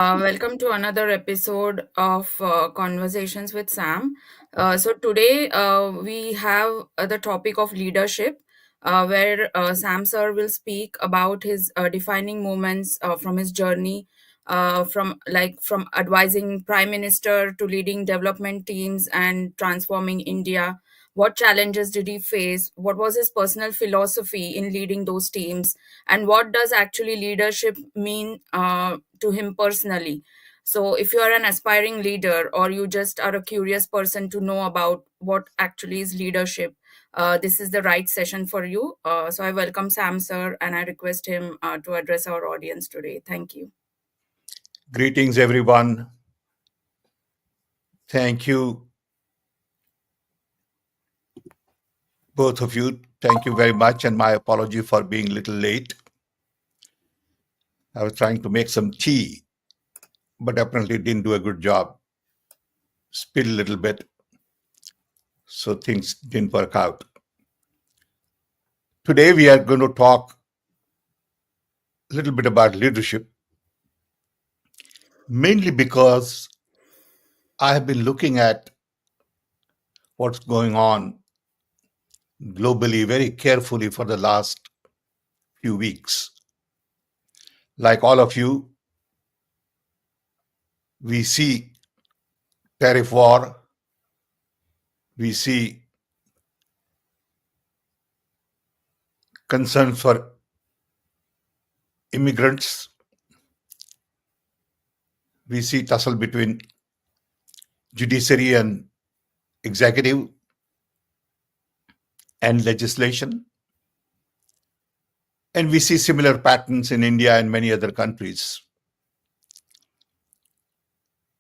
Welcome to another episode of Conversations with Sam. So, today we have the topic of leadership, where Sam sir will speak about his defining moments from his journey, from advising prime minister to leading development teams and transforming India. What challenges did he face? What was his personal philosophy in leading those teams? And what does actually leadership mean to him personally? So if you are an aspiring leader or you just are a curious person to know about what actually is leadership, this is the right session for you. So I welcome Sam sir and I request him to address our audience today. Thank you. Greetings, everyone. Thank you, both of you. Thank you very much, and my apology for being a little late. I was trying to make some tea, but apparently didn't do a good job. Spilled a little bit, so things didn't work out. Today, we are going to talk a little bit about leadership, mainly because I have been looking at what's going on globally very carefully for the last few weeks. Like all of you, we see tariff war, we see concerns for immigrants, we see tussle between judiciary and executive and legislation. And we see similar patterns in India and many other countries.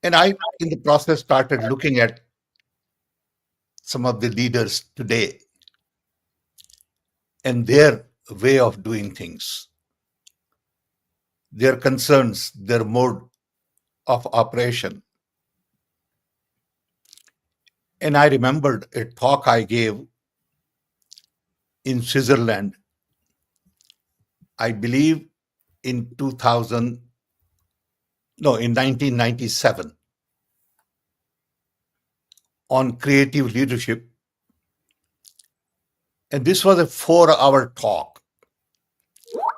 And I, in the process, started looking at some of the leaders today and their way of doing things, their concerns, their mode of operation. And I remembered a talk I gave in Switzerland, I believe in 1997, on creative leadership. And this was a 4-hour talk.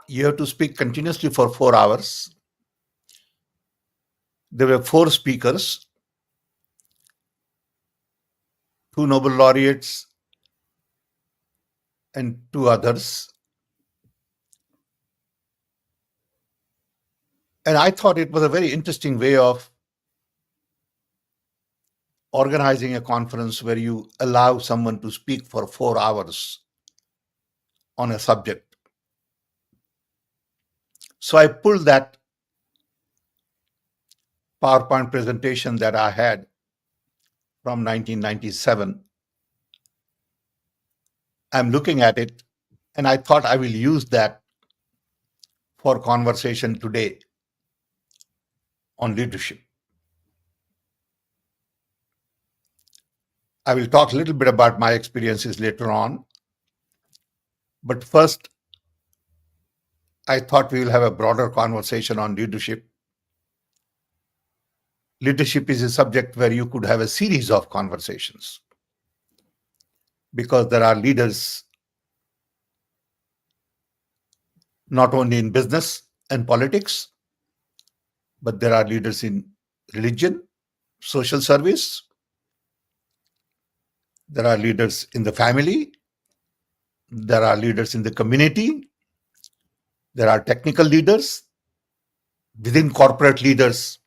You have to speak continuously for 4 hours. There were 4 speakers, 2 Nobel laureates, and 2 others. And I thought it was a very interesting way of organizing a conference where you allow someone to speak for 4 hours on a subject. So I pulled that PowerPoint presentation that I had from 1997. I'm looking at it, and I thought I will use that for conversation today on leadership. I will talk a little bit about my experiences later on. But first, I thought we will have a broader conversation on leadership. Leadership is a subject where you could have a series of conversations because there are leaders not only in business and politics, but there are leaders in religion, social service. There are leaders in the family. There are leaders in the community. There are technical leaders. Within corporate leaders,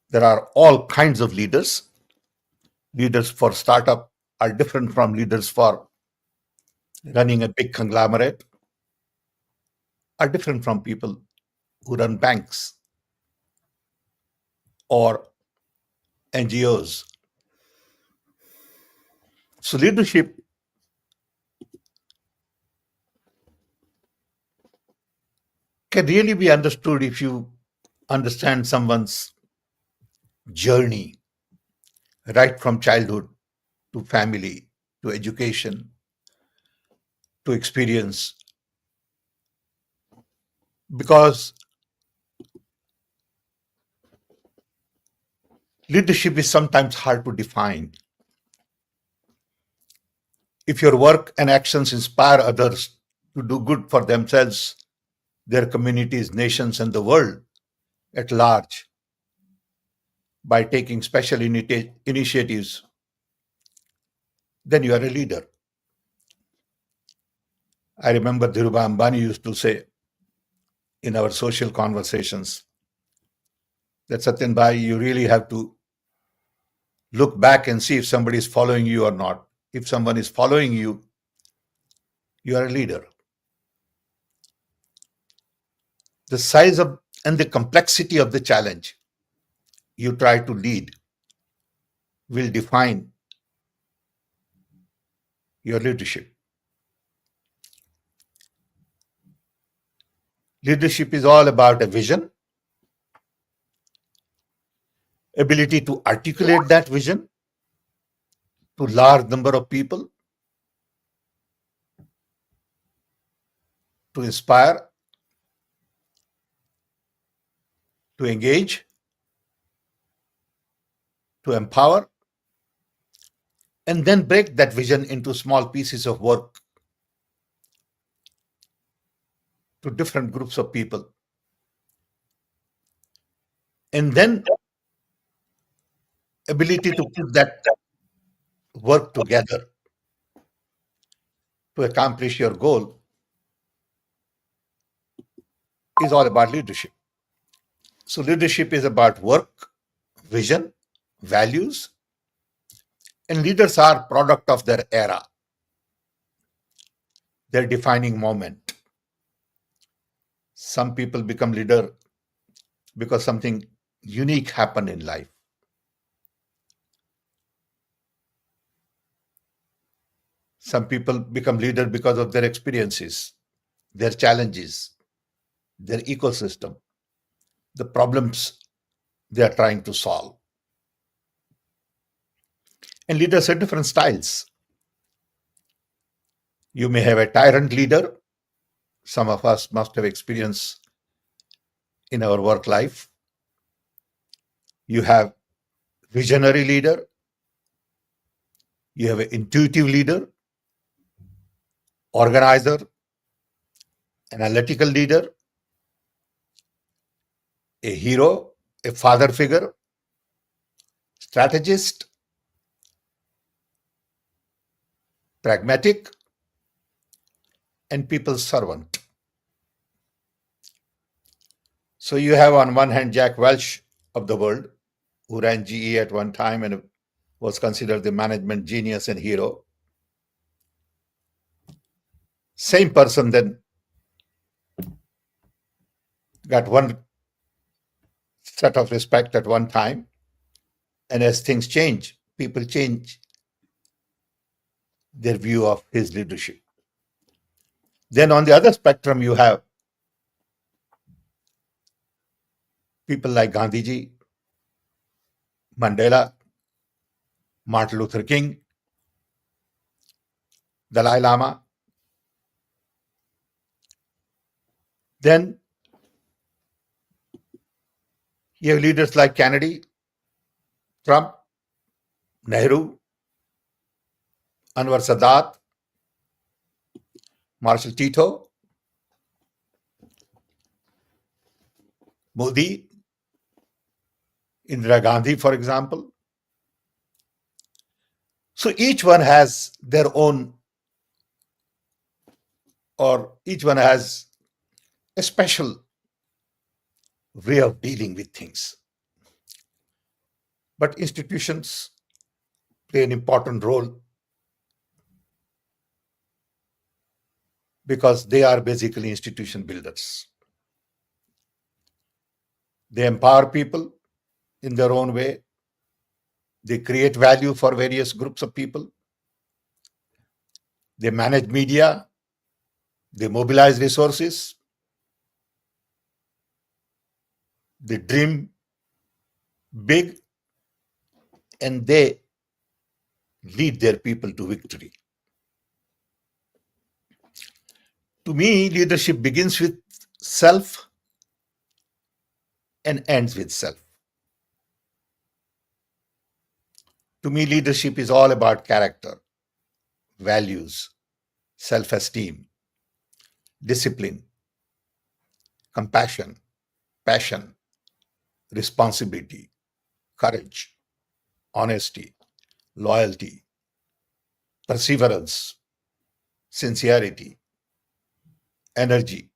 there are all kinds of leaders. Leaders for startup are different from leaders for running a big conglomerate, are different from people who run banks or NGOs. So leadership can really be understood if you understand someone's journey, right from childhood to family, to education, to experience. Because Leadership is sometimes hard to define. If your work and actions inspire others to do good for themselves, their communities, nations, and the world at large by taking special initiatives, then you are a leader. I remember Dhirubhai Ambani used to say in our social conversations that Satyan Bhai, you really have to look back and see if somebody is following you or not. If someone is following you, you are a leader. The size of and the complexity of the challenge you try to lead will define your leadership. Leadership is all about a vision, ability to articulate that vision to large number of people, to inspire, to engage, to empower, and then break that vision into small pieces of work to different groups of people. And then ability to put that work together to accomplish your goal is all about leadership. So leadership is about work, vision, values, and leaders are product of their era, their defining moment. Some people become leader because something unique happened in life. Some people become leader because of their experiences, their challenges, their ecosystem, the problems they are trying to solve. And leaders have different styles. You may have a tyrant leader. Some of us must have experience in our work life. You have visionary leader. You have an intuitive leader, organizer, analytical leader, a hero, a father figure, strategist, pragmatic, and people's servant. So you have on one hand Jack Welch of the world, who ran GE at one time and was considered the management genius and hero. Same person then got one set of respect at one time. And as things change, people change their view of his leadership. Then on the other spectrum, you have people like Gandhiji, Mandela, Martin Luther King, Dalai Lama. Then you have leaders like Kennedy, Trump, Nehru, Anwar Sadat, Marshal Tito, Modi, Indira Gandhi, for example. So each one has their own, or each one has a special way of dealing with things. But institutions play an important role because they are basically institution builders. They empower people in their own way. They create value for various groups of people. They manage media. They mobilize resources. They dream big and they lead their people to victory. To me, leadership begins with self and ends with self. To me, leadership is all about character, values, self esteem, discipline, compassion, passion, responsibility, courage, honesty, loyalty, perseverance, sincerity, energy,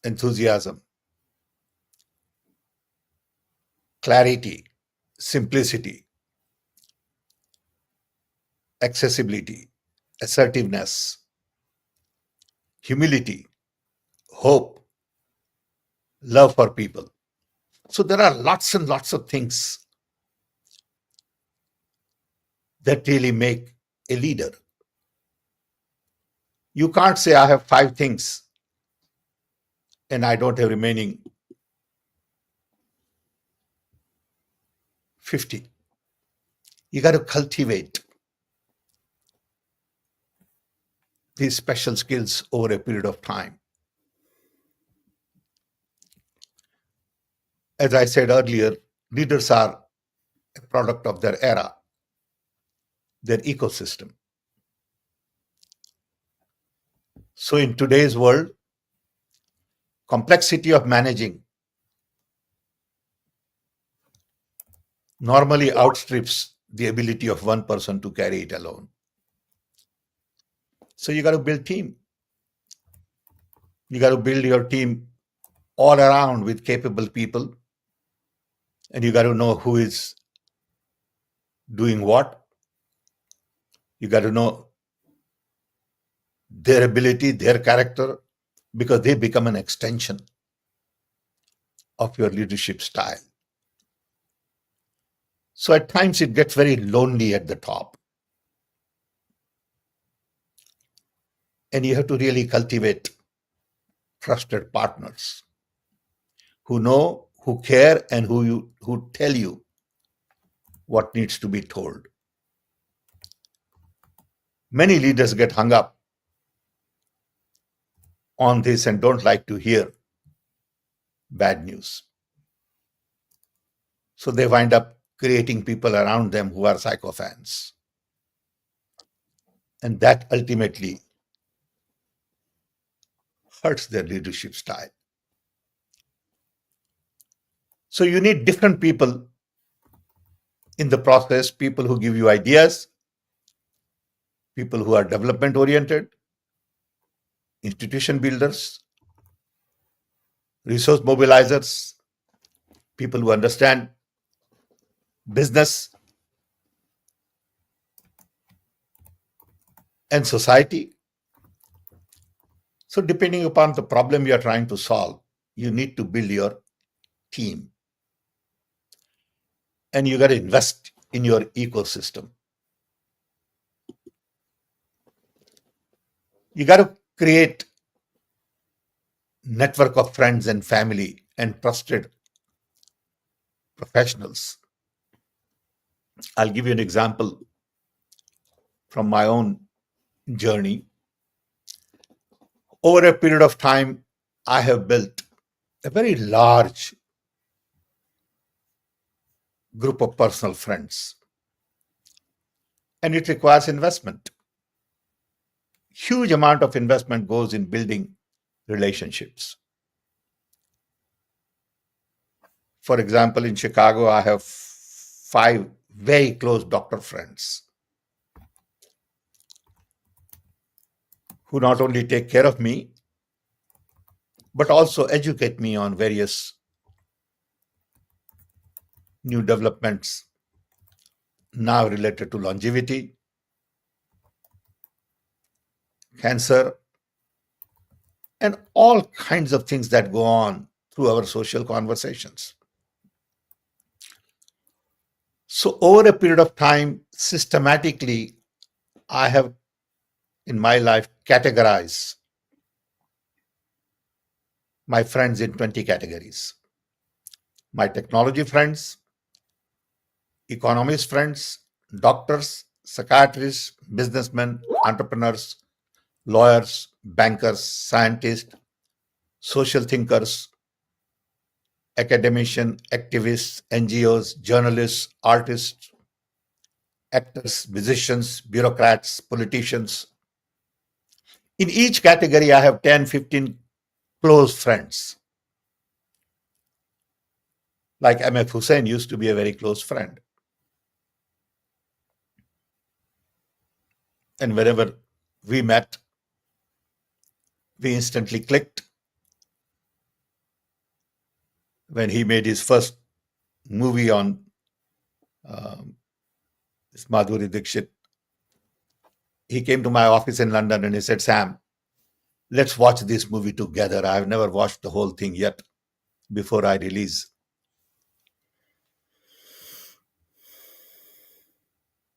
enthusiasm, clarity, simplicity, accessibility, assertiveness, humility, hope, love for people. So there are lots and lots of things that really make a leader. You can't say, I have 5 things and I don't have remaining 50. You got to cultivate these special skills over a period of time. As I said earlier, leaders are a product of their era, their ecosystem. So in today's world, complexity of managing normally outstrips the ability of one person to carry it alone. So you got to build team. You got to build your team all around with capable people, and you got to know who is doing what. You got to know their ability, their character, because they become an extension of your leadership style. So at times it gets very lonely at the top. And you have to really cultivate trusted partners who know, who care, and who tell you what needs to be told. Many leaders get hung up on this and don't like to hear bad news. So they wind up creating people around them who are sycophants. And that ultimately hurts their leadership style. So you need different people in the process, people who give you ideas, people who are development oriented, institution builders, resource mobilizers, people who understand business and society. So depending upon the problem you are trying to solve, you need to build your team. And you got to invest in your ecosystem. You got to create network of friends and family and trusted professionals. I'll give you an example from my own journey. Over a period of time, I have built a very large group of personal friends, and it requires investment. Huge amount of investment goes in building relationships. For example, in Chicago, I have 5 very close doctor friends who not only take care of me, but also educate me on various new developments now related to longevity, cancer, and all kinds of things that go on through our social conversations. So, over a period of time, systematically, I have in my life categorized my friends in 20 categories: my technology friends, economist friends, doctors, psychiatrists, businessmen, entrepreneurs, lawyers, bankers, scientists, social thinkers, academicians, activists, NGOs, journalists, artists, actors, musicians, bureaucrats, politicians. In each category, I have 10, 15 close friends. Like M.F. Hussain used to be a very close friend. And whenever we met, we instantly clicked. When he made his first movie on um, Madhuri Dixit, he came to my office in London and he said, Sam, let's watch this movie together. I've never watched the whole thing yet before I release.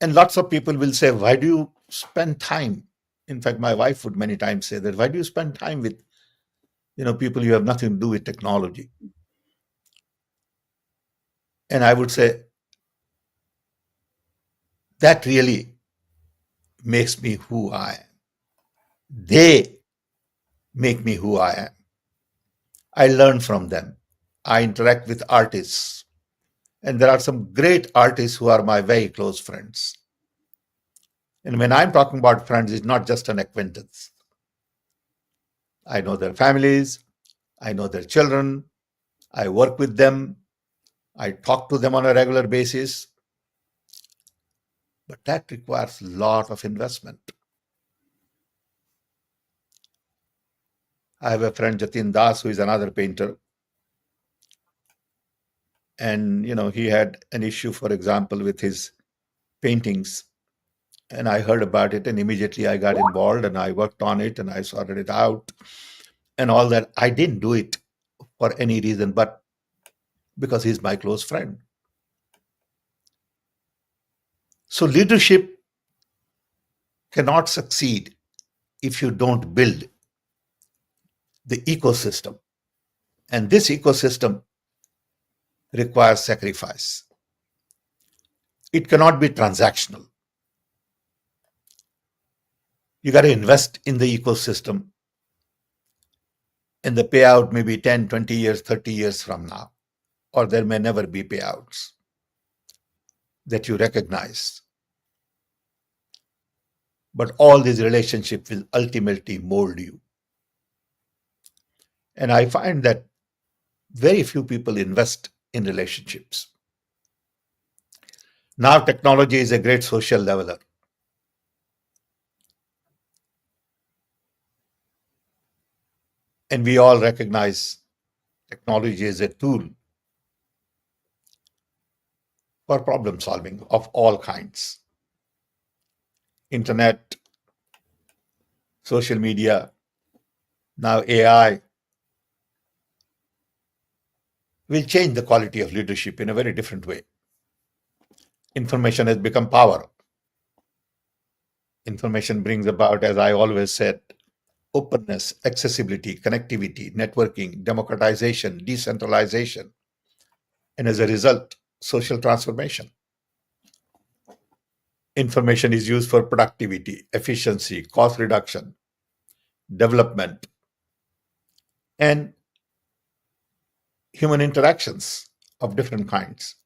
And lots of people will say, why do you spend time? In fact, my wife would many times say that, why do you spend time with people you have nothing to do with technology? And I would say, that really makes me who I am. They make me who I am. I learn from them. I interact with artists. And there are some great artists who are my very close friends. And when I'm talking about friends, it's not just an acquaintance. I know their families, I know their children, I work with them, I talk to them on a regular basis. But that requires a lot of investment. I have a friend, Jatin Das, who is another painter. And, he had an issue, for example, with his paintings. And I heard about it, and immediately I got involved and I worked on it and I sorted it out and all that. I didn't do it for any reason, but because he's my close friend. So leadership cannot succeed if you don't build the ecosystem. And this ecosystem requires sacrifice. It cannot be transactional. You got to invest in the ecosystem, and the payout may be 10, 20 years, 30 years from now, or there may never be payouts that you recognize. But all these relationships will ultimately mold you. And I find that very few people invest in relationships. Now, technology is a great social leveler. And we all recognize technology as a tool for problem solving of all kinds. Internet, social media, now AI will change the quality of leadership in a very different way. Information has become power. Information brings about, as I always said, openness, accessibility, connectivity, networking, democratization, decentralization, and as a result, social transformation. Information is used for productivity, efficiency, cost reduction, development, and human interactions of different kinds.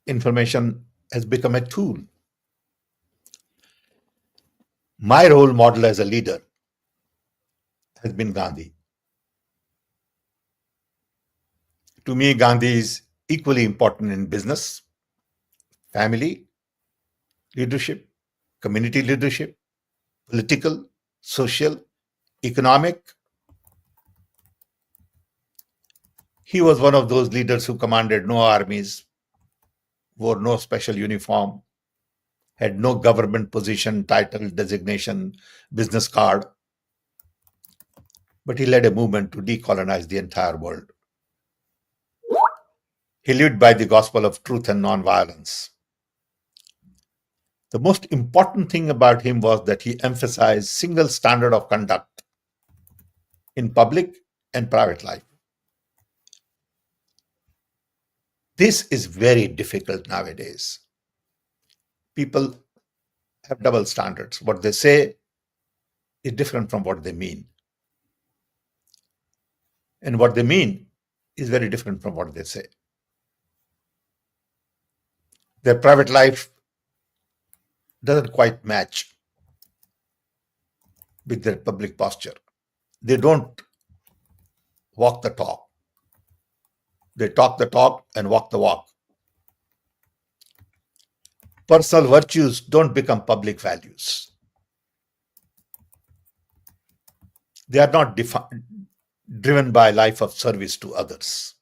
Information has become a tool. My role model as a leader has been Gandhi. To me, Gandhi is equally important in business, family leadership, community leadership, political, social, economic. He was one of those leaders who commanded no armies, wore no special uniform, had no government position, title, designation, business card, but he led a movement to decolonize the entire world. He lived by the gospel of truth and nonviolence. The most important thing about him was that he emphasized single standard of conduct in public and private life. This is very difficult nowadays. People have double standards. What they say is different from what they mean. And what they mean is very different from what they say. Their private life doesn't quite match with their public posture. They don't walk the talk. They talk the talk and walk the walk. Personal virtues don't become public values. They are not driven by a life of service to others.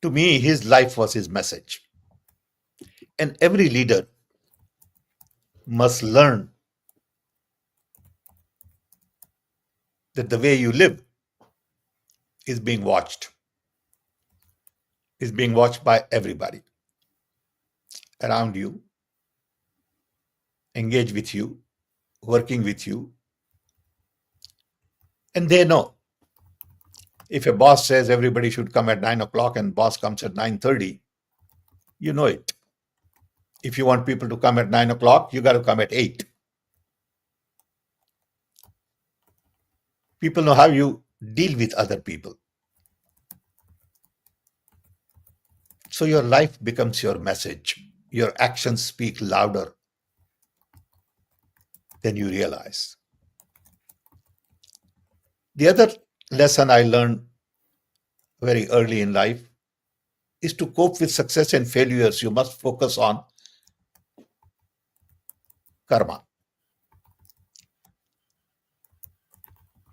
To me, his life was his message. And every leader must learn that the way you live is being watched, is being watched by everybody around you, engage with you, working with you. And they know if a boss says everybody should come at 9 o'clock and boss comes at 9:30, you know it. If you want people to come at 9 o'clock, you got to come at 8. People know how you deal with other people. So your life becomes your message. Your actions speak louder than you realize. The other lesson I learned very early in life is to cope with success and failures, you must focus on karma.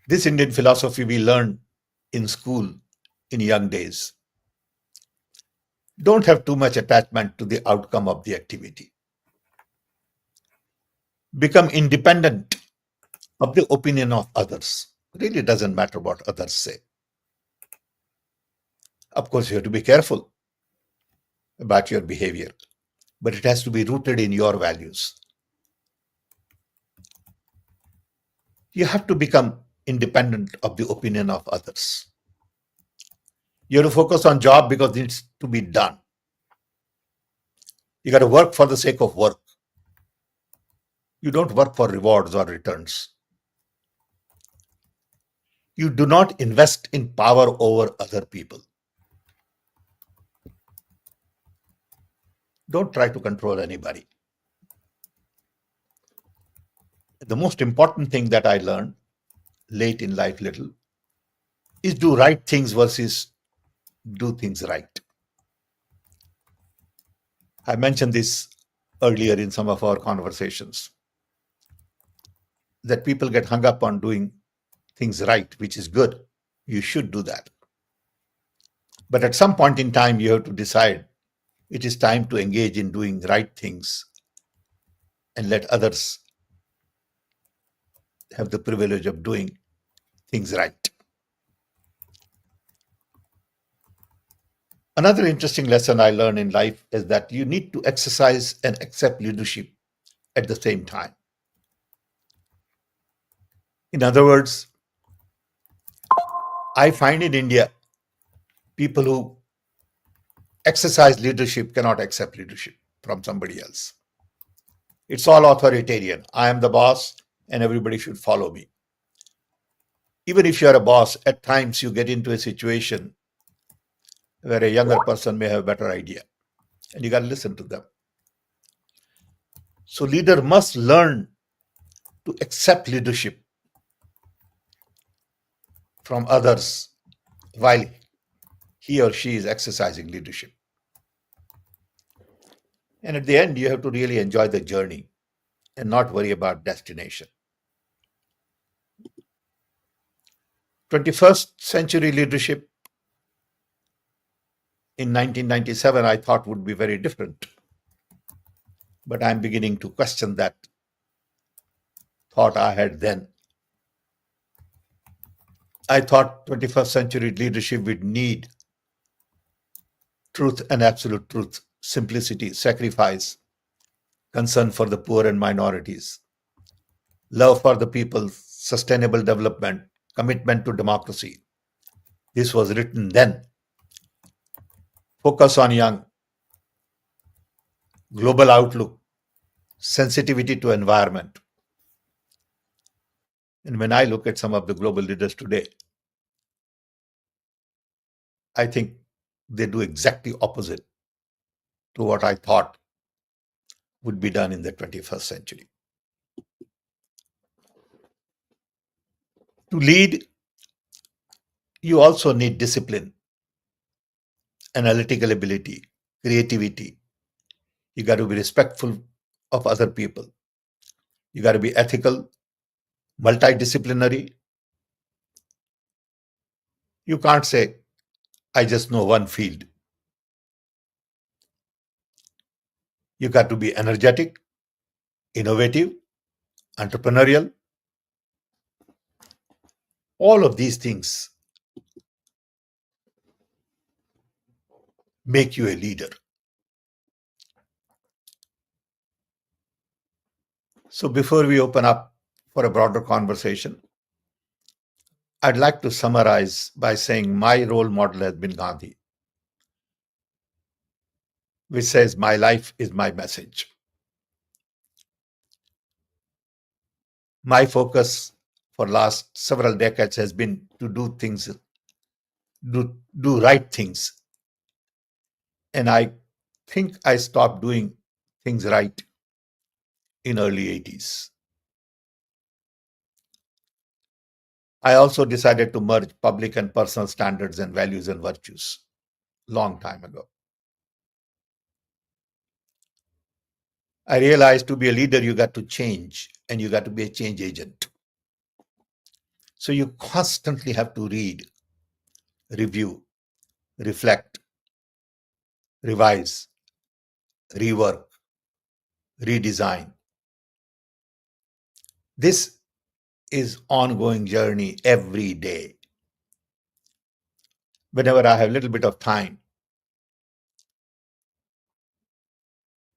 This Indian philosophy we learned in school in young days. Don't have too much attachment to the outcome of the activity. Become independent of the opinion of others. Really doesn't matter what others say. Of course, you have to be careful about your behavior, but it has to be rooted in your values. You have to become independent of the opinion of others. You have to focus on job because it needs to be done. You got to work for the sake of work. You don't work for rewards or returns. You do not invest in power over other people. Don't try to control anybody. The most important thing that I learned late in life, little, is do right things versus do things right. I mentioned this earlier in some of our conversations that people get hung up on doing things right, which is good. You should do that. But at some point in time, you have to decide it is time to engage in doing right things and let others have the privilege of doing things right. Another interesting lesson I learned in life is that you need to exercise and accept leadership at the same time. In other words, I find in India, people who exercise leadership cannot accept leadership from somebody else. It's all authoritarian. I am the boss and everybody should follow me. Even if you're a boss, at times you get into a situation where a younger person may have a better idea and you got to listen to them. So leader must learn to accept leadership from others while he or she is exercising leadership. And at the end, you have to really enjoy the journey and not worry about destination. 21st century leadership in 1997, I thought would be very different. But I'm beginning to question that thought I had then. I thought 21st century leadership would need truth and absolute truth, simplicity, sacrifice, concern for the poor and minorities, love for the people, sustainable development, commitment to democracy. This was written then. Focus on young, global outlook, sensitivity to environment. And when I look at some of the global leaders today, I think they do exactly opposite to what I thought would be done in the 21st century. To lead, you also need discipline, analytical ability, creativity. You got to be respectful of other people. You got to be ethical, multidisciplinary. You can't say, I just know one field. You got to be energetic, innovative, entrepreneurial. All of these things make you a leader. So before we open up for a broader conversation, I'd like to summarize by saying my role model has been Gandhi, which says, my life is my message. My focus for last several decades has been to do things, do right things. And I think I stopped doing things right in early 80s. I also decided to merge public and personal standards and values and virtues long time ago. I realized to be a leader, you got to change and you got to be a change agent. So you constantly have to read, review, reflect, revise, rework, redesign. This is ongoing journey every day. Whenever I have a little bit of time,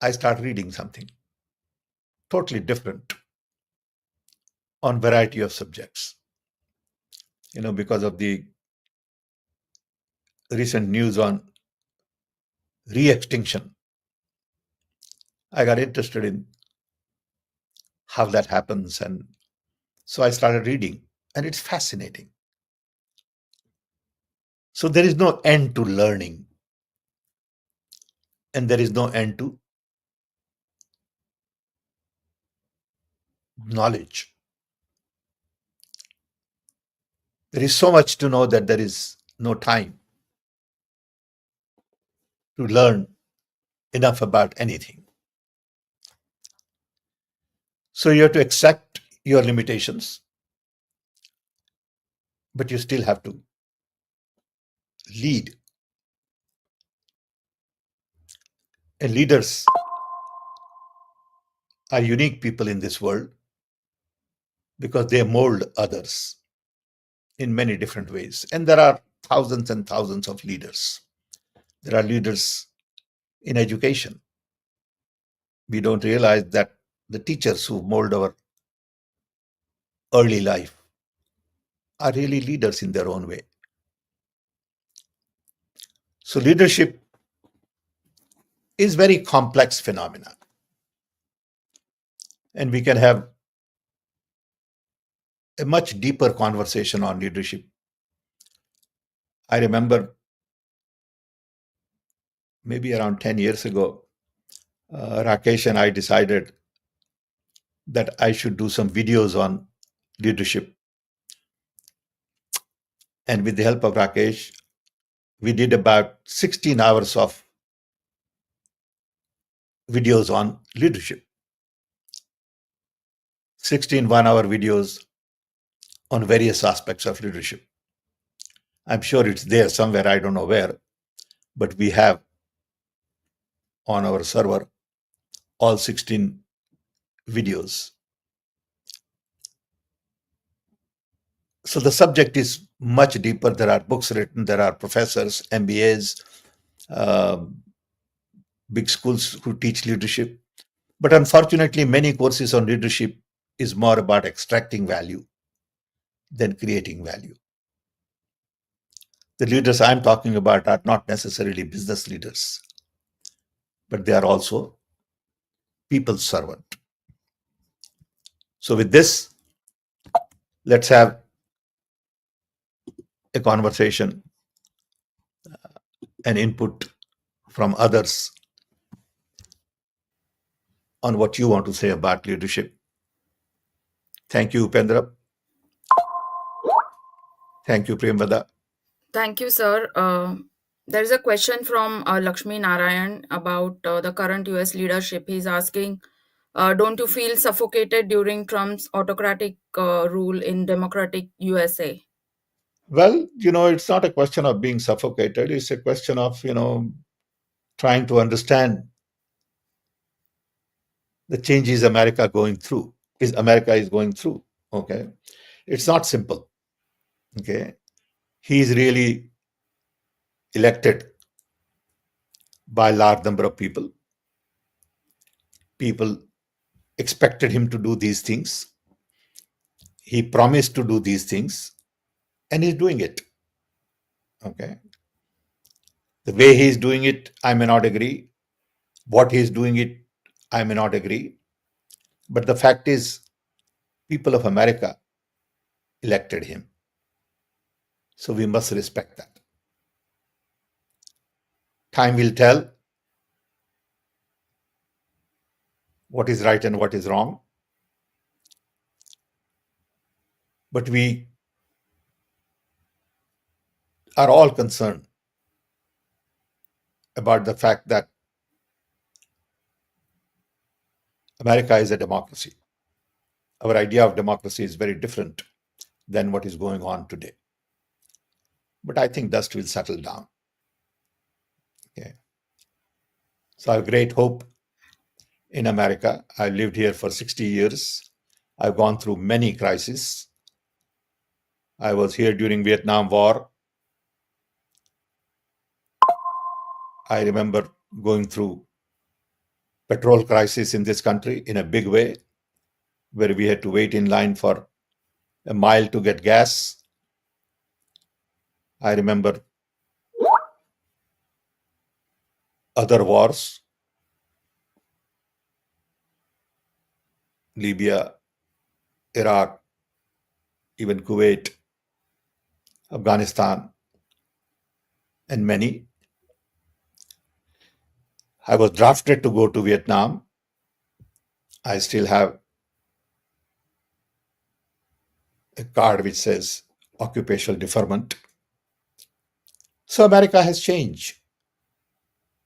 I start reading something totally different on variety of subjects. Because of the recent news on re-extinction, I got interested in how that happens. And so I started reading, and it's fascinating. So there is no end to learning, and there is no end to knowledge. There is so much to know that there is no time to learn enough about anything. So you have to accept your limitations, but you still have to lead. And leaders are unique people in this world because they mold others in many different ways. And there are thousands and thousands of leaders. There are leaders in education. We don't realize that the teachers who mold our early life are really leaders in their own way. So leadership is very complex phenomena, and we can have a much deeper conversation on leadership. I remember maybe around 10 years ago, Rakesh and I decided that I should do some videos on leadership. And with the help of Rakesh, we did about 16 hours of videos on leadership, 16 one-hour videos on various aspects of leadership. I'm sure it's there somewhere, I don't know where, but we have on our server all 16 videos. So the subject is much deeper. There are books written, there are professors, MBAs, big schools who teach leadership. But unfortunately, many courses on leadership is more about extracting value than creating value. The leaders I'm talking about are not necessarily business leaders, but they are also people's servant. So with this, let's have a conversation, an input from others on what you want to say about leadership. Thank you, Upendra. Thank you, Premvada. Thank you, sir. There is a question from Lakshmi Narayan about the current US leadership. He's asking, don't you feel suffocated during Trump's autocratic rule in democratic USA? Well, it's not a question of being suffocated. It's a question of, trying to understand the changes America is going through. Okay. It's not simple. Okay. He is really elected by a large number of people. People expected him to do these things. He promised to do these things, and he's doing it. Okay. The way he's doing it, I may not agree. What he's doing it, I may not agree. But the fact is, people of America elected him. So we must respect that. Time will tell what is right and what is wrong. But we are all concerned about the fact that America is a democracy. Our idea of democracy is very different than what is going on today. But I think dust will settle down. Okay. So I have great hope in America. I lived here for 60 years. I've gone through many crises. I was here during Vietnam War. I remember going through petrol crisis in this country in a big way, where we had to wait in line for a mile to get gas. I remember other wars, Libya, Iraq, even Kuwait, Afghanistan, and many. I was drafted to go to Vietnam. I still have a card which says occupational deferment. So America has changed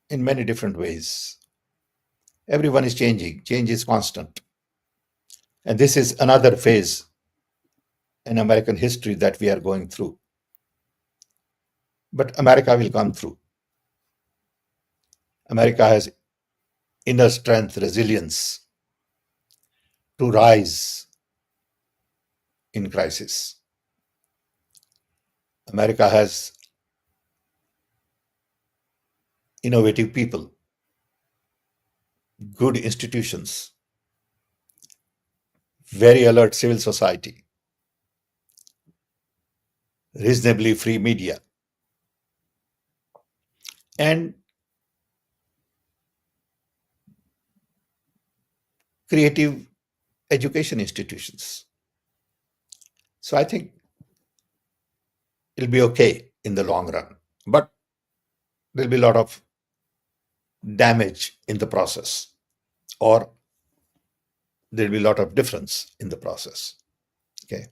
in many different ways. Everyone is changing. Change is constant. And this is another phase in American history that we are going through. But America will come through. America has inner strength, resilience to rise in crisis. America has innovative people, good institutions, very alert civil society, reasonably free media, and creative education institutions. So I think it'll be okay in the long run. But there'll be a lot of damage in the process, or there'll be a lot of difference in the process. Okay.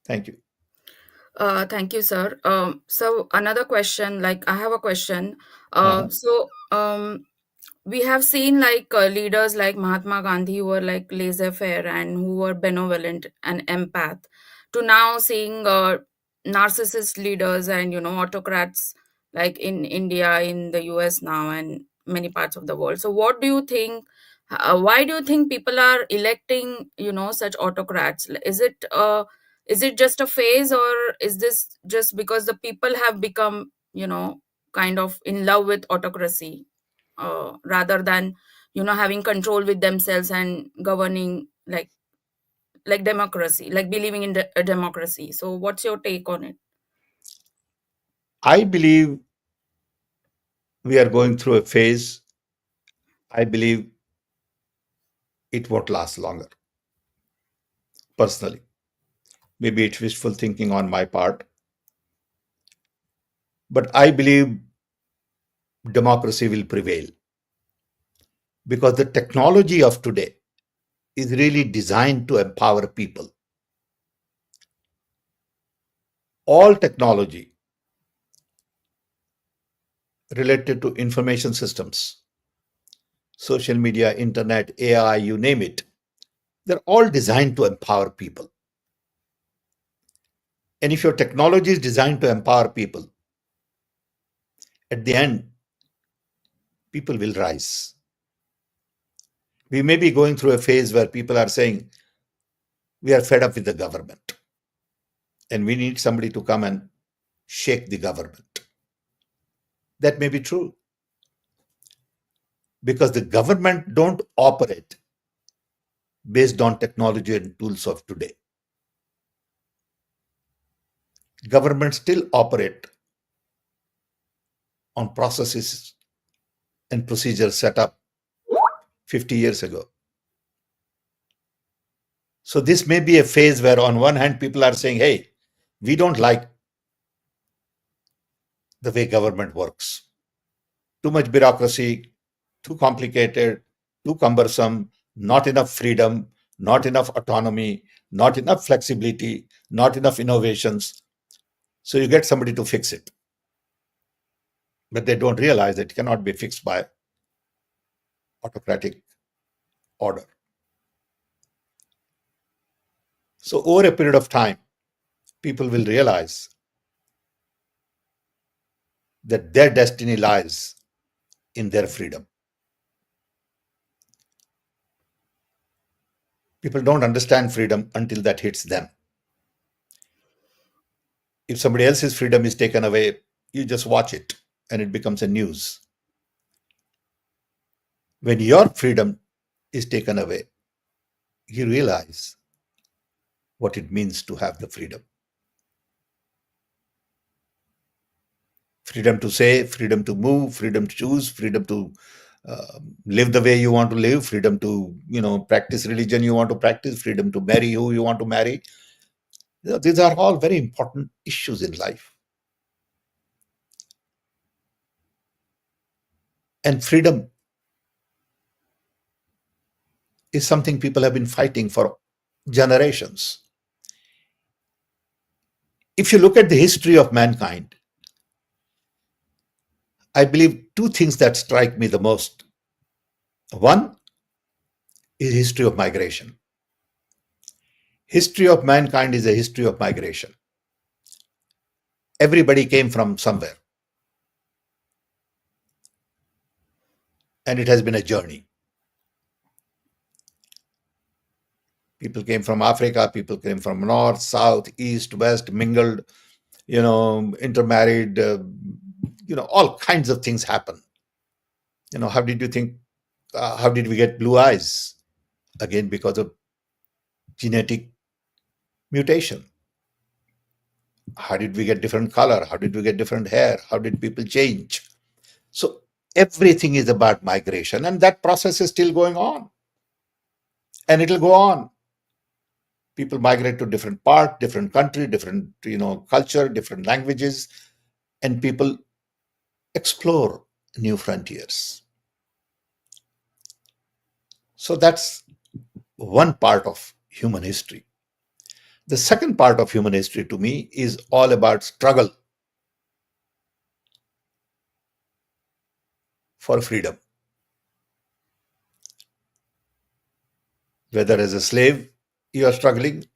Thank you. Thank you, sir. So another question, like I have a question. Uh-huh. We have seen like leaders like Mahatma Gandhi who were like laissez-faire and who were benevolent and empath, to now seeing narcissist leaders and autocrats like in India, in the US now, and many parts of the world. So what do you think? Why do you think people are electing such autocrats? Is it just a phase, or is this just because the people have become kind of in love with autocracy, rather than having control with themselves and governing like democracy, like believing in a democracy? So what's your take on it? I believe we are going through a phase. I believe it won't last longer, personally. Maybe it's wishful thinking on my part, but I believe democracy will prevail. because the technology of today is really designed to empower people. All technology related to information systems, social media, internet, AI, you name it, they're all designed to empower people. And if your technology is designed to empower people, at the end, people will rise. We may be going through a phase where people are saying, we are fed up with the government and we need somebody to come and shake the government. That may be true because the government don't operate based on technology and tools of today. Governments still operate on processes and procedures set up 50 years ago. So this may be a phase where on one hand people are saying, hey, we don't like the way government works. Too much bureaucracy, too complicated, too cumbersome, not enough freedom, not enough autonomy, not enough flexibility, not enough innovations. So you get somebody to fix it. But they don't realize that it cannot be fixed by autocratic order. So over a period of time, people will realize that their destiny lies in their freedom. People don't understand freedom until that hits them. If somebody else's freedom is taken away, you just watch it and it becomes a news. When your freedom is taken away, you realize what it means to have the freedom. Freedom to say, freedom to move, freedom to choose, freedom to live the way you want to live, freedom to practice religion you want to practice, freedom to marry who you want to marry. These are all very important issues in life. And freedom is something people have been fighting for generations. If you look at the history of mankind, I believe two things that strike me the most. One is history of migration. History of mankind is a history of migration. Everybody came from somewhere, and it has been a journey. People came from Africa, people came from north, south, east, west, mingled, intermarried, all kinds of things happen. How did you think, how did we get blue eyes? Again, because of genetic mutation. How did we get different color? How did we get different hair? How did people change? So everything is about migration, and that process is still going on. And it'll go on. People migrate to different part, different country, different culture, different languages, and people explore new frontiers. So that's one part of human history. The second part of human history to me is all about struggle for freedom. Whether as a slave you are struggling,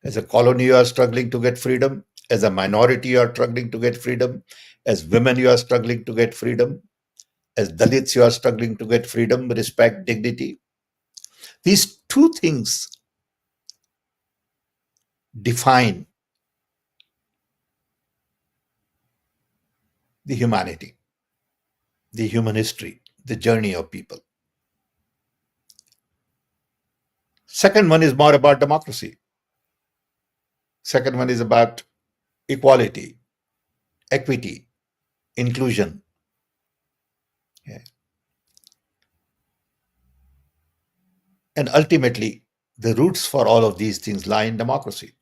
as a colony you are struggling to get freedom, as a minority you are struggling to get freedom, as women you are struggling to get freedom, as Dalits you are struggling to get freedom, respect, dignity. These two things define the humanity, the human history, the journey of people. Second one is more about democracy. Second one is about equality, equity, inclusion. Yeah. And ultimately, the roots for all of these things lie in democracy.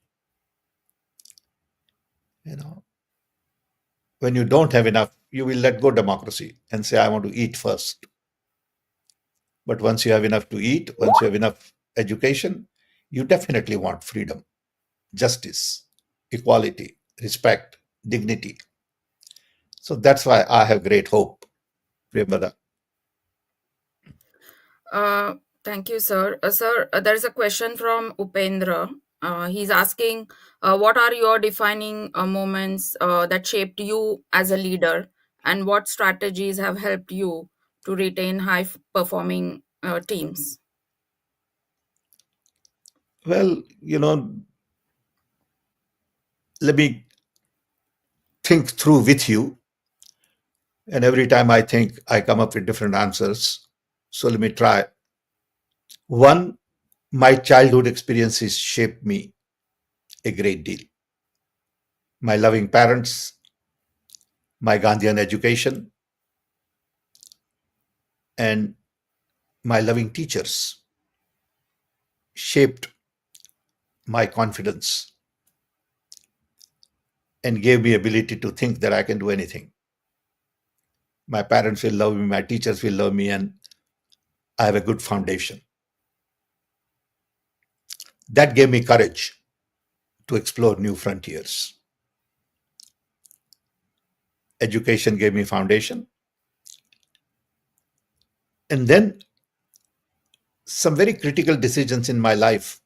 When you don't have enough, you will let go democracy and say, I want to eat first. But once you have enough to eat, once you have enough education, you definitely want freedom, justice, equality, respect, dignity. So that's why I have great hope, Priyamada. Uh, Thank you, sir. Sir, there's a question from Upendra. He's asking, what are your defining moments that shaped you as a leader, and what strategies have helped you to retain high performing teams? Well, let me think through with you. And every time I think, I come up with different answers. So let me try. One, my childhood experiences shaped me a great deal. My loving parents, my Gandhian education, and my loving teachers shaped my confidence and gave me ability to think that I can do anything. My parents will love me, my teachers will love me, and I have a good foundation. That gave me courage to explore new frontiers. Education gave me foundation. And then some very critical decisions in my life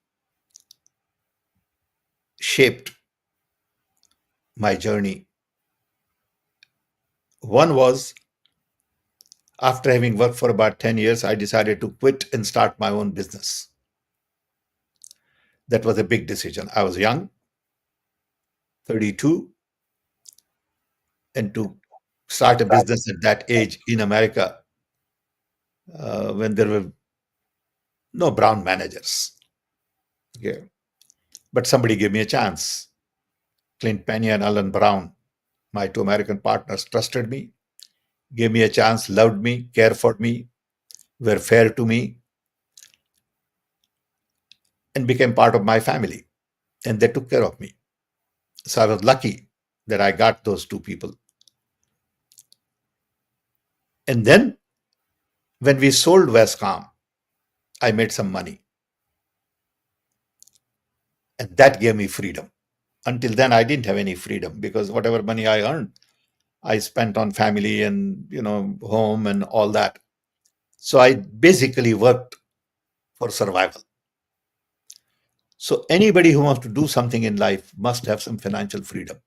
shaped my journey. One was, after having worked for about 10 years, I decided to quit and start my own business. That was a big decision. I was young, 32, and to start a business at that age in America, when there were no brown managers. Okay. But somebody gave me a chance. Clint Penny and Alan Brown, my two American partners, trusted me, gave me a chance, loved me, cared for me, were fair to me, and became part of my family. And they took care of me. So I was lucky that I got those two people. And then when we sold Westcom, I made some money. And that gave me freedom. Until then, I didn't have any freedom because whatever money I earned, I spent on family and home and all that. So I basically worked for survival. So anybody who wants to do something in life must have some financial freedom.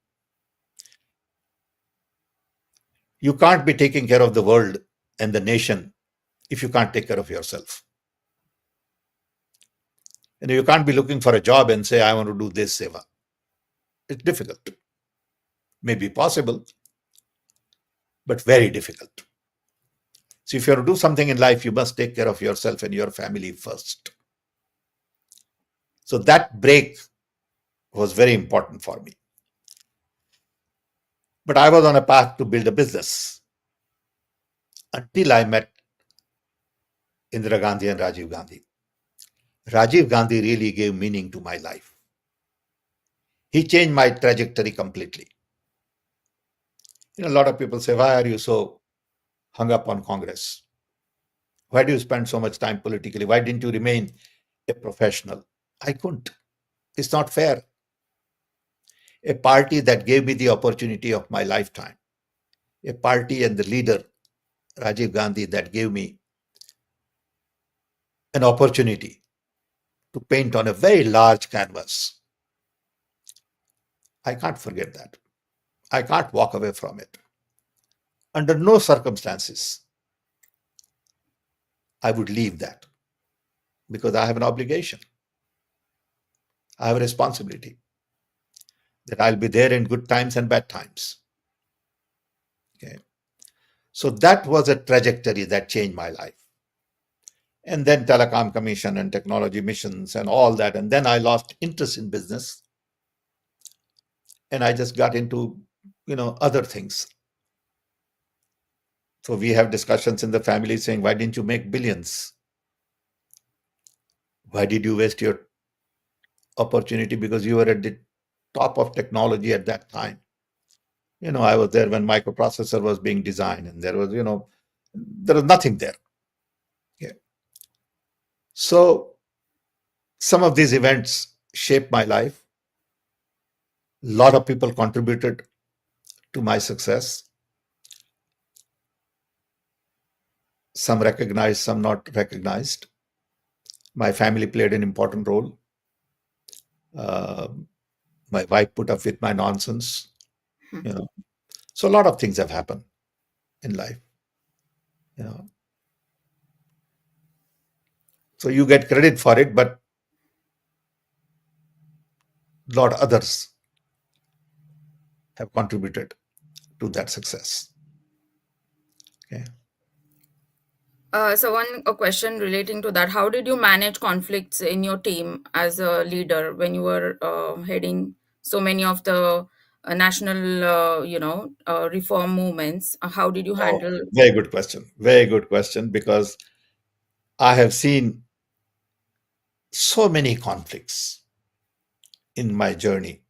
You can't be taking care of the world and the nation if you can't take care of yourself. And you can't be looking for a job and say, I want to do this seva. It's difficult. Maybe possible, but very difficult. So if you want to do something in life, you must take care of yourself and your family first. So that break was very important for me. But I was on a path to build a business until I met Indira Gandhi and Rajiv Gandhi. Rajiv Gandhi really gave meaning to my life. He changed my trajectory completely. A lot of people say, why are you so hung up on Congress? Why do you spend so much time politically? Why didn't you remain a professional? I couldn't. It's not fair. A party that gave me the opportunity of my lifetime, a party and the leader, Rajiv Gandhi, that gave me an opportunity to paint on a very large canvas. I can't forget that. I can't walk away from it. Under no circumstances I would leave that because I have an obligation. I have a responsibility that I'll be there in good times and bad times. Okay. So that was a trajectory that changed my life. And then telecom commission and technology missions and all that. And then I lost interest in business and I just got into, other things. So we have discussions in the family saying, why didn't you make billions? Why did you waste your opportunity? Because you were at the top of technology at that time. I was there when microprocessor was being designed and there was nothing there. Yeah. So some of these events shaped my life. A lot of people contributed to my success. Some recognized, some not recognized. My family played an important role. Uh, my wife put up with my nonsense. Hmm. You know, so a lot of things have happened in life. You know, so you get credit for it, but a lot of others have contributed to that success. Okay. So one a question relating to that: how did you manage conflicts in your team as a leader when you were heading so many of the national, reform movements? How did you Oh, handle? very good question. Very good question, because I have seen so many conflicts in my journey,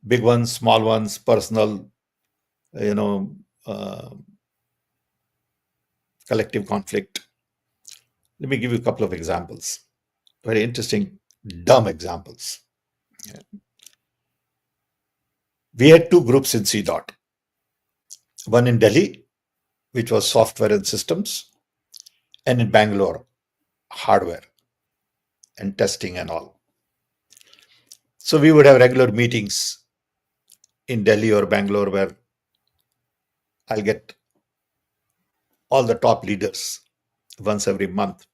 big ones, small ones, personal, you know, uh, collective conflict. Let me give you a couple of examples, very interesting, dumb examples. Yeah. We had two groups in CDOT, one in Delhi, which was software and systems, and in Bangalore, hardware and testing and all. So we would have regular meetings in Delhi or Bangalore where I'll get all the top leaders once every month.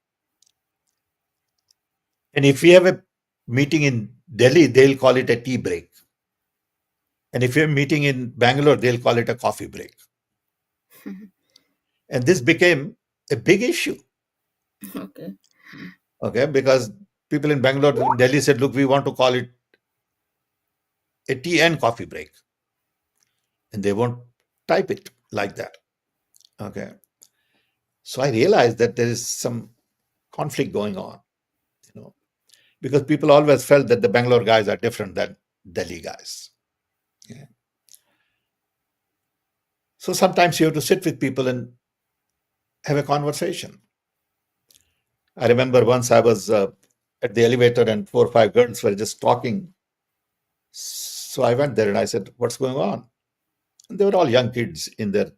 And if we have a meeting in Delhi, they'll call it a tea break. And if we have a meeting in Bangalore, they'll call it a coffee break. And this became a big issue. Okay. Okay, because people in Bangalore, in Delhi said, look, we want to call it a tea and coffee break. And they won't type it like that. Okay. So I realized that there is some conflict going on, you know, because people always felt that the Bangalore guys are different than Delhi guys. Yeah. So sometimes you have to sit with people and have a conversation. I remember once I was at the elevator and four or five girls were just talking. So I went there and I said, what's going on? And they were all young kids in their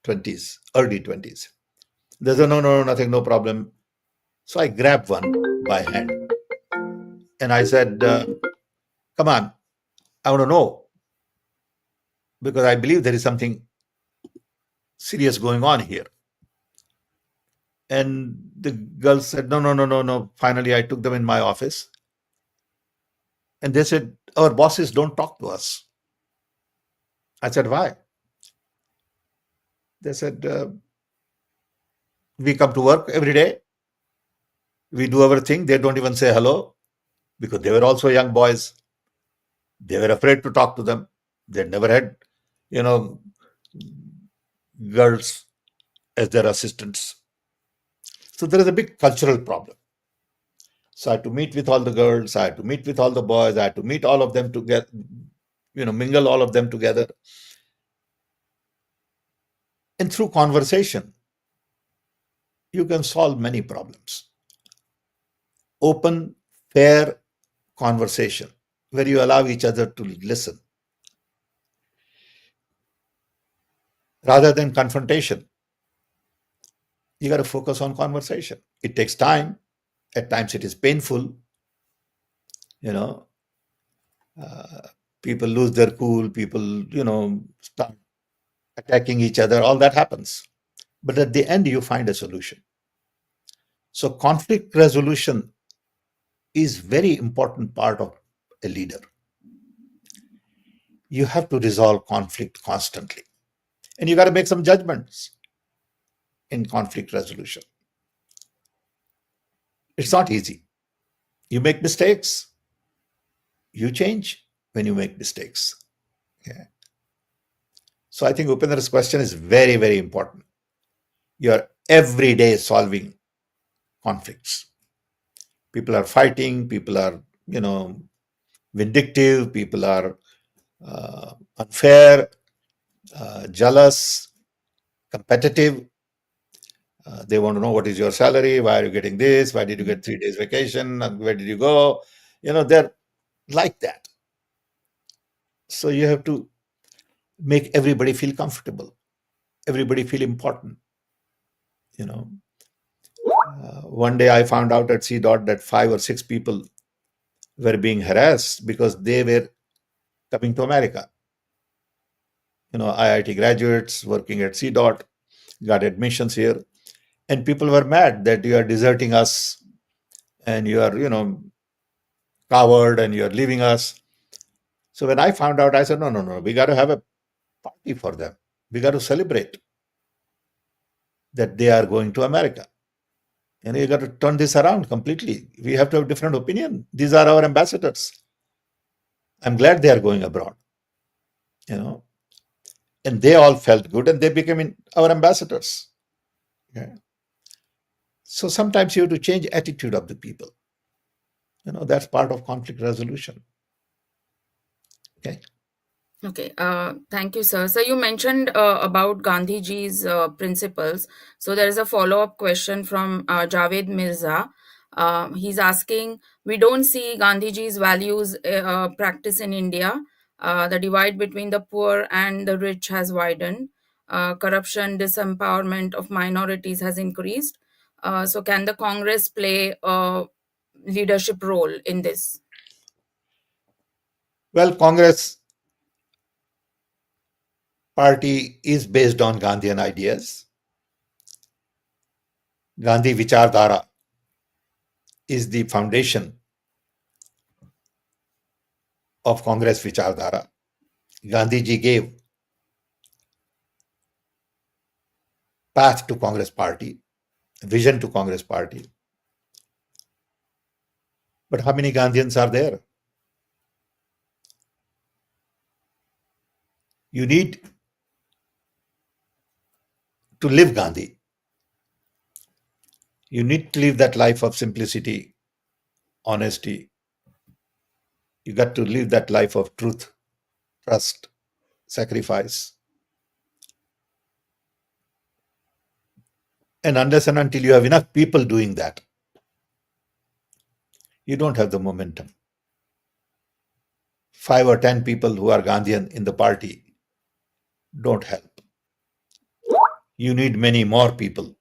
20s, early 20s. They said, no, no, no, nothing, no problem. So I grabbed one by hand and I said, come on, I want to know, because I believe there is something serious going on here. And the girls said, no, no, no, no, no. Finally, I took them in my office and they said, our bosses don't talk to us. I said, why? They said, we come to work every day, we do our thing. They don't even say hello, because they were also young boys. They were afraid to talk to them. They never had, you know, girls as their assistants. So there is a big cultural problem. So I had to meet with all the girls, I had to meet with all the boys, I had to meet all of them together, mingle all of them together. And through conversation, you can solve many problems. Open, fair conversation where you allow each other to listen rather than confrontation. You got to focus on conversation. It takes time. At times it is painful. You know, uh, people lose their cool. People, start attacking each other. All that happens. But at the end, you find a solution. So conflict resolution is very important part of a leader. You have to resolve conflict constantly, and you got to make some judgments in conflict resolution. It's not easy. You make mistakes. You change when you make mistakes. Okay. So I think Upendra's question is very, very important. You're every day solving conflicts. People are fighting, people are, vindictive, people are unfair, jealous, competitive. They want to know what is your salary, why are you getting this, why did you get 3 days vacation, and where did you go? They're like that. So you have to make everybody feel comfortable, everybody feel important. You know, One day I found out at C dot that 5 or 6 people were being harassed because they were coming to America. IIT graduates working at C dot got admissions here, and people were mad that you are deserting us and you are, coward and you are leaving us. So when I found out, I said, no, no, no, we got to have a party for them. We got to celebrate that they are going to America. And you got to turn this around completely. We have to have different opinion. These are our ambassadors. I'm glad they are going abroad, you know, and they all felt good and they became our ambassadors. Okay. So sometimes you have to change attitude of the people. That's part of conflict resolution. Okay. Okay, thank you, sir. So you mentioned about Gandhiji's principles. So there is a follow-up question from Javed Mirza. He's asking, we don't see Gandhiji's values practice in India. The divide between the poor and the rich has widened. Corruption, disempowerment of minorities has increased. So can the Congress play a leadership role in this? Well, Congress party is based on Gandhian ideas. Gandhi Vichardhara is the foundation of Congress Vichardhara. Gandhiji gave path to Congress party, vision to Congress party. But how many Gandhians are there? You need to live Gandhi. You need to live that life of simplicity, honesty. You got to live that life of truth, trust, sacrifice. And unless and until you have enough people doing that, you don't have the momentum. 5 or 10 people who are Gandhian in the party don't help. You need many more people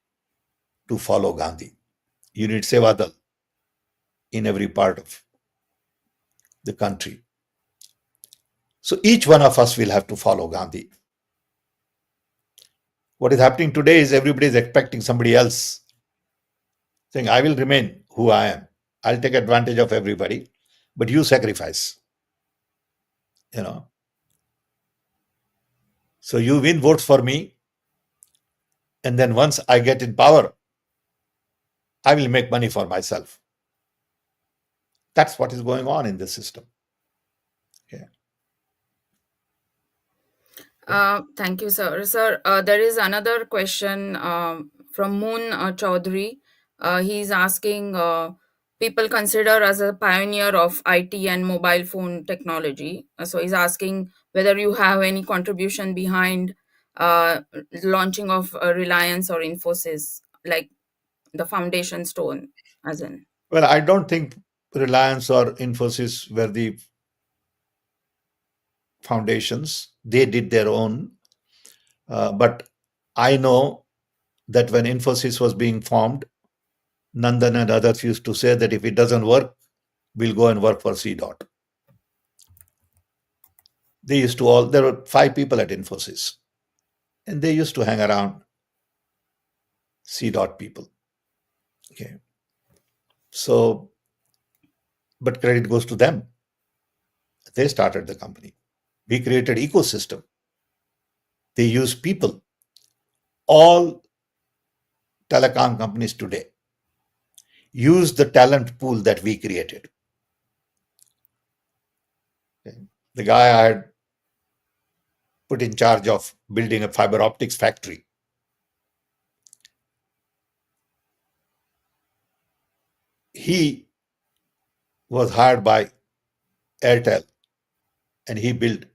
to follow Gandhi. You need Sevadal in every part of the country. So each one of us will have to follow Gandhi. What is happening today is everybody is expecting somebody else saying, I will remain who I am. I'll take advantage of everybody, but you sacrifice. You know. So you win votes for me, and then once I get in power, I will make money for myself. That's what is going on in the system. Okay. Thank you, sir. Sir, there is another question from Moon Chaudhary. He's asking, people consider as a pioneer of IT and mobile phone technology. So he's asking whether you have any contribution behind uh, launching of Reliance or Infosys, like the foundation stone, as in. Well, I don't think Reliance or Infosys were the foundations. They did their own. But I know that when Infosys was being formed, Nandan and others used to say that if it doesn't work, we'll go and work for C dot. There were 5 people at Infosys, and they used to hang around C dot people. Okay. So, but credit goes to them. They started the company. We created ecosystem. They use people. All telecom companies today use the talent pool that we created. Okay. The guy I had put in charge of building a fiber optics factory, he was hired by Airtel, and he built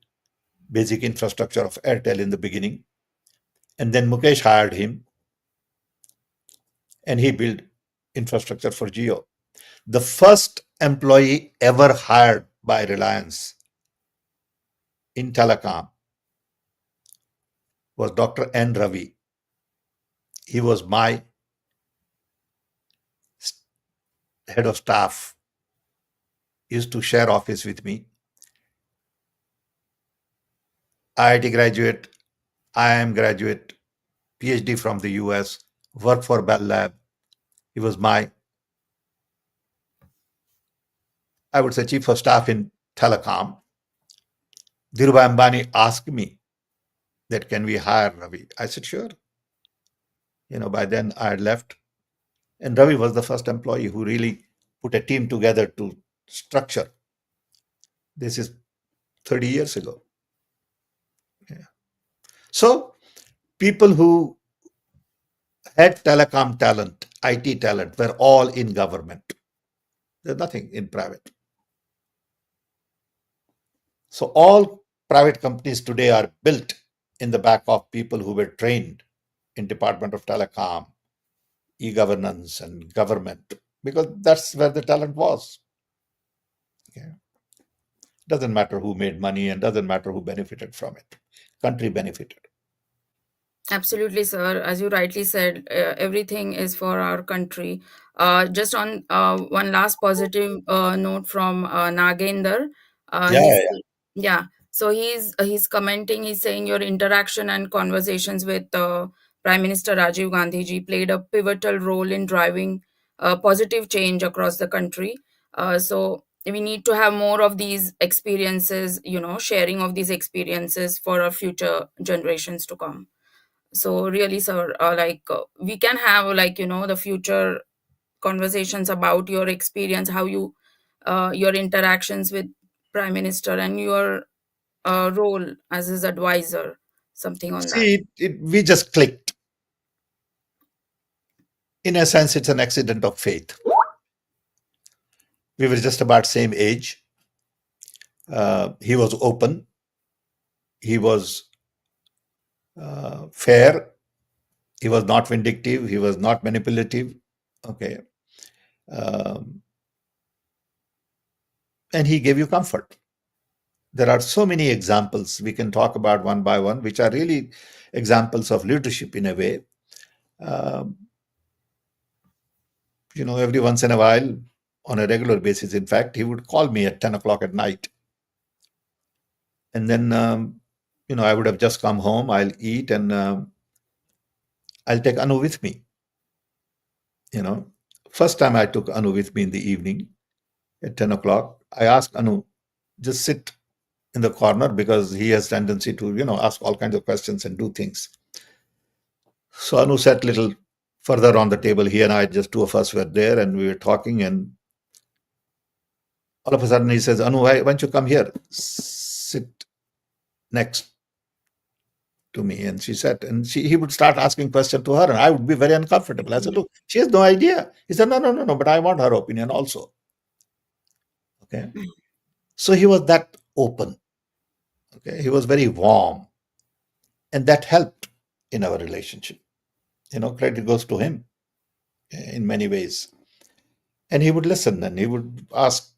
basic infrastructure of Airtel in the beginning. And then Mukesh hired him, and he built infrastructure for Geo. The first employee ever hired by Reliance in telecom was Dr. N. Ravi. He was my head of staff, used to share office with me. IIT graduate, IIM graduate, PhD from the US, worked for Bell Lab. He was my, I would say, chief of staff in telecom. Dhirubhai Ambani asked me that can we hire Ravi? I said, sure. By then I had left. And Ravi was the first employee who really put a team together to structure. This is 30 years ago. Yeah. So people who had telecom talent, IT talent, were all in government. There's nothing in private. So all private companies today are built in the back of people who were trained in Department of Telecom, e-governance, and government, because that's where the talent was. Okay. Doesn't matter who made money and doesn't matter who benefited from it. Country benefited. Absolutely, sir. As you rightly said, everything is for our country. Just on one last positive note from Nagender, Yeah, he's yeah. yeah. So he's commenting. He's saying your interaction and conversations with Prime Minister Rajiv Gandhi ji played a pivotal role in driving positive change across the country. So we need to have more of these experiences. Sharing of these experiences for our future generations to come. So really, sir, we can have, the future conversations about your experience, how you your interactions with prime minister and your role as his advisor, something on that. See, we just clicked. In a sense, it's an accident of fate. We were just about same age. He was open. He was fair. He was not vindictive. He was not manipulative. Okay. Um, and he gave you comfort. There are so many examples we can talk about one by one, which are really examples of leadership in a way. Um, every once in a while, on a regular basis, in fact, he would call me at 10 o'clock at night. And then, I would have just come home, I'll eat, and I'll take Anu with me. You know, First time I took Anu with me in the evening at 10 o'clock, I asked Anu, just sit in the corner because he has tendency to, ask all kinds of questions and do things. So Anu sat little further on the table. He and I, just two of us were there, and we were talking. And all of a sudden, he says, "Anu, why don't you come here, sit next to me?" And she sat, and he would start asking questions to her, and I would be very uncomfortable. I said, "Look, she has no idea." He said, "No, no, no, no, but I want her opinion also." Okay, so he was that open. Okay, he was very warm, and that helped in our relationship. Credit goes to him in many ways. And he would listen, and he would ask,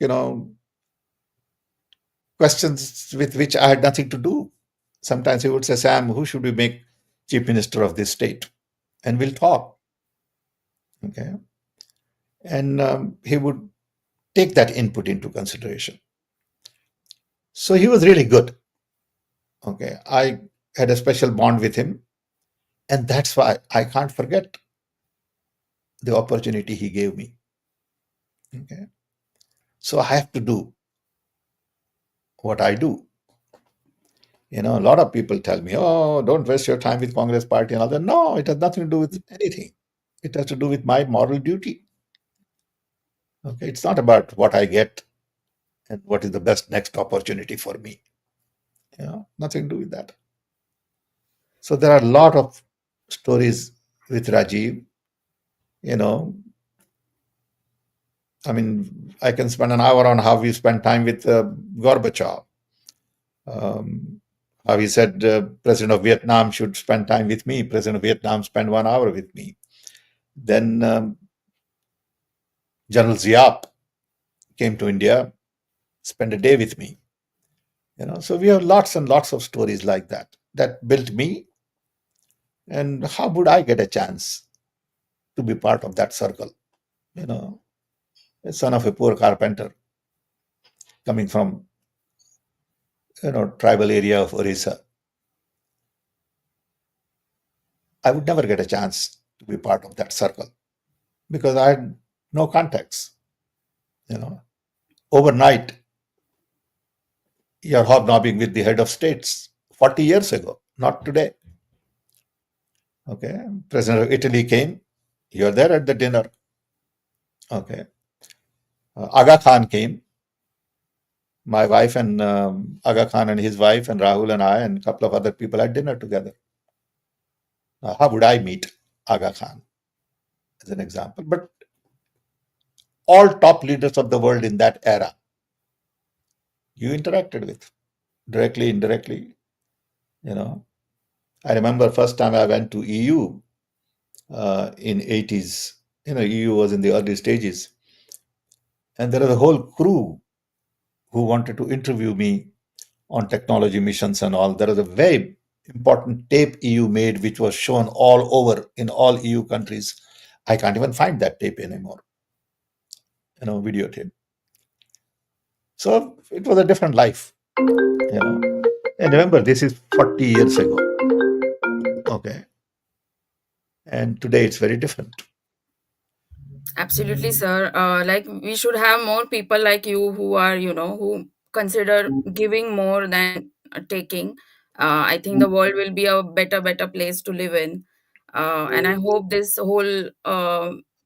you know, questions with which I had nothing to do. Sometimes he would say, "Sam, who should we make chief minister of this state?" And we'll talk. Okay. And he would take that input into consideration. So he was really good. Okay. I had a special bond with him. And that's why I can't forget the opportunity he gave me. Okay. So I have to do what I do. A lot of people tell me, "Oh, don't waste your time with Congress party and all that." No, it has nothing to do with anything. It has to do with my moral duty. Okay. It's not about what I get and what is the best next opportunity for me. Nothing to do with that. So there are a lot of stories with Rajiv. You know, I mean, I can spend an hour on how we spent time with Gorbachev. How he said President of Vietnam should spend time with me. President of Vietnam spent 1 hour with me. Then General Ziap came to India, spent a day with me. So we have lots and lots of stories like that built me. And how would I get a chance to be part of that circle? You know, a son of a poor carpenter coming from tribal area of Orissa, I would never get a chance to be part of that circle because I had no contacts. You know, overnight you're hobnobbing with the head of states 40 years ago, not today. Okay, President of Italy came. You're there at the dinner. Okay, Aga Khan came. My wife and Aga Khan and his wife and Rahul and I and a couple of other people had dinner together. Now, how would I meet Aga Khan as an example? But all top leaders of the world in that era, you interacted with directly, indirectly. You know, I remember first time I went to EU in 80s. EU was in the early stages, and there was a whole crew who wanted to interview me on technology missions and all. There was a very important tape EU made, which was shown all over in all EU countries. I can't even find that tape anymore. Videotape. So it was a different life. You know, and remember, this is 40 years ago. Okay, and today it's very different. Absolutely, sir. Like we should have more people like you who are, who consider giving more than taking. I think the world will be a better place to live in. And I hope this whole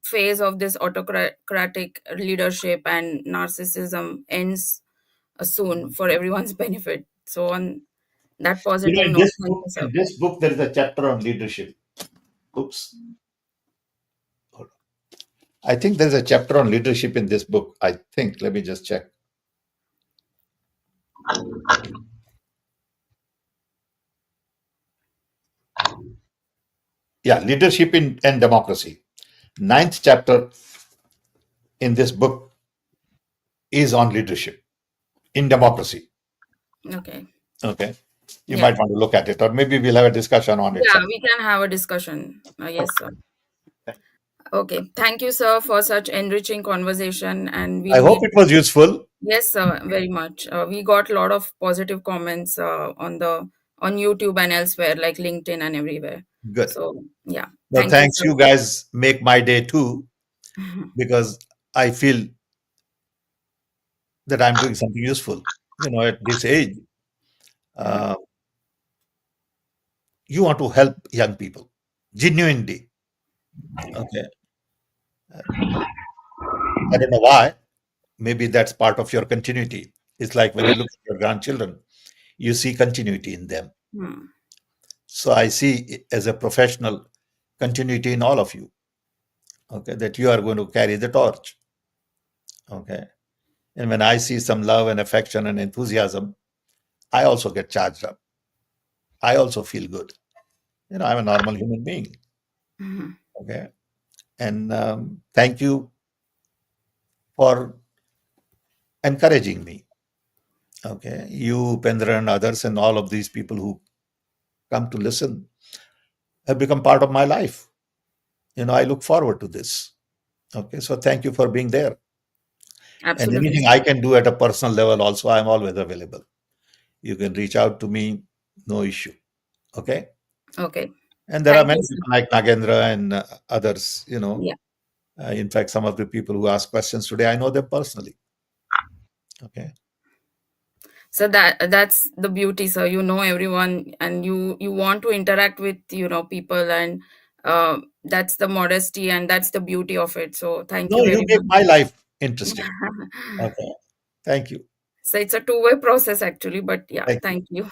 phase of this autocratic leadership and narcissism ends soon for everyone's benefit. So on that positive In note, this thank book, you, sir. in this book, there is a chapter on leadership. Oops. Hold on. I think there's a chapter on leadership in this book. I think. Let me just check. Yeah, leadership in and democracy. Ninth chapter in this book is on leadership in democracy. Okay. Okay. You Yeah. might want to look at it, or maybe we'll have a discussion on it Yeah, sometime. we can have a discussion. Yes, Okay. sir. Okay. Thank you, sir, for such enriching conversation. And I we'll hope meet. it was useful. Yes, sir, very much. We got a lot of positive comments on YouTube and elsewhere, like LinkedIn and everywhere. Good. So yeah, Well, thank you, thanks. sir. You guys make my day too, because I feel that I'm doing something useful. At this age, uh, you want to help young people genuinely. Okay. I don't know why. Maybe that's part of your continuity. It's like when you look at your grandchildren, you see continuity in them. Hmm. So I see as a professional continuity in all of you. Okay, that you are going to carry the torch. Okay. And when I see some love and affection and enthusiasm, I also get charged up. I also feel good. I'm a normal human being. Mhm. Okay. And thank you for encouraging me. Okay. You, Pendra, and others, and all of these people who come to listen have become part of my life. I look forward to this. Okay. So thank you for being there. And Absolutely, anything sir. I can do at a personal level, also, I'm always available. You can reach out to me, no issue. Okay. Okay. And there are Thank you, many sir. people like Nagendra and others. Yeah. In fact, some of the people who ask questions today, I know them personally. Okay. So that's the beauty, sir. You know everyone, and you want to interact with people, and that's the modesty and that's the beauty of it. So thank No, you you very make much. my life interesting. Okay. Thank you. So it's a two-way process actually, but yeah, Thank you. thank you.